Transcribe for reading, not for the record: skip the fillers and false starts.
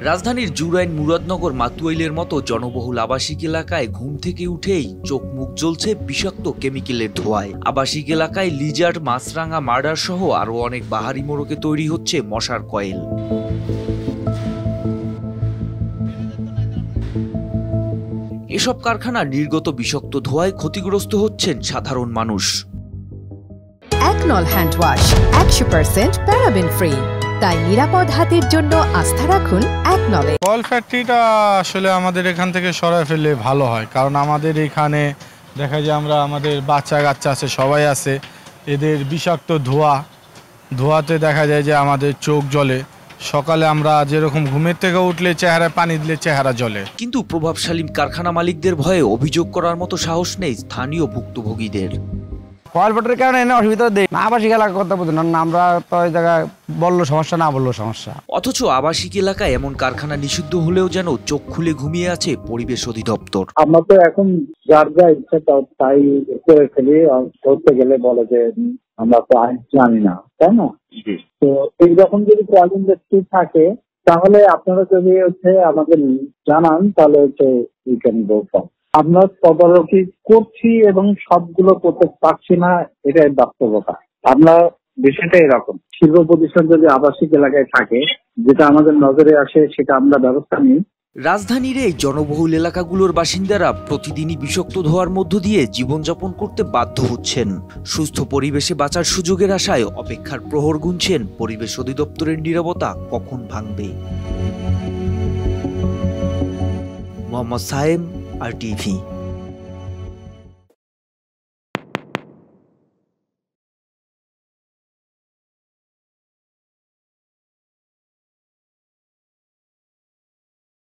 রাজধানীর জুরাইন মুরাদনগর মাতুয়াইলের মতো জনবহুল আবাসিক এলাকায় ঘুম থেকে উঠেই চোখ মুখ জ্বলছে বিষাক্ত কেমিক্যালের ধোঁয়ায়। আবাসিক এলাকায় লিজার্ড, মাছরাঙা, মার্ডার সহ আরও অনেক বাহারি মোড়কে তৈরি হচ্ছে মশার কয়েল। এসব কারখানার নির্গত বিষাক্ত ধোঁয়ায় ক্ষতিগ্রস্ত হচ্ছেন সাধারণ মানুষ। একনল হ্যান্ড ওয়াশ 100% প্যারাবেন ফ্রি, তাই নিরাপদ হাতের জন্য আস্থা রাখুন একনলে। কল ফ্যাক্টরিটা আসলে আমাদের এখান থেকে সরায় ফেললে ভালো হয়, কারণ আমাদের এখানে দেখা যায় আমাদের বাচ্চা কাচ্চা আছে, সবাই আছে, এদের বিষাক্ত ধোঁয়াতে দেখা যায় যে আমাদের চোখ জ্বলে। সকালে আমরা যেরকম ঘুমের থেকে উঠলে চেহারায় পানি দিলে চেহারা জ্বলে। কিন্তু প্রভাবশালী কারখানা মালিকদের ভয়ে অভিযোগ করার মতো সাহস নেই স্থানীয় ভুক্তভোগীদের। কয়েল ফ্যাক্টরির কারণে এনে অসুবিধা দেয় না, আবাসিক এলাকা কথা বলতে না, আমরা তো ওই জায়গায় বললো সমস্যা, না বললো সমস্যা। অথচ আবাসিক এলাকায় এমন কারখানা নিষিদ্ধ হলেও যেন চোখ খুলে ঘুমিয়ে আছে পরিবেশ অধিদপ্তর। আমরা তো এখন যার যা ইচ্ছা তাই করে ফেলি, ধরতে গেলে বলে যে আমরা তো আইন জানি না, তাই না? তো এইরকম যদি কয়েল ইন্ডাস্ট্রি থাকে তাহলে আপনারা যদি আমাদের জানান তাহলে উই ক্যান গো ফর। আমরা তদারকি করছি এবং সবগুলো করতে পারছি না, এটাই বাস্তবতা। আমরা বিষয়টা এরকম, শিল্প প্রতিষ্ঠান যদি আবাসিক এলাকায় থাকে, যেটা আমাদের নজরে আসে সেটা আমরা ব্যবস্থা নিই। রাজধানীর এই জনবহুল এলাকাগুলোর বাসিন্দারা প্রতিদিনই বিষাক্ত ধোঁয়ার মধ্য দিয়ে জীবনযাপন করতে বাধ্য হচ্ছেন। সুস্থ পরিবেশে বাঁচার সুযোগের আশায় অপেক্ষার প্রহর গুনছেন পরিবেশ অধিদপ্তরের নীরবতা কখন ভাঙবে। মোহাম্মদ সায়েম, RTV।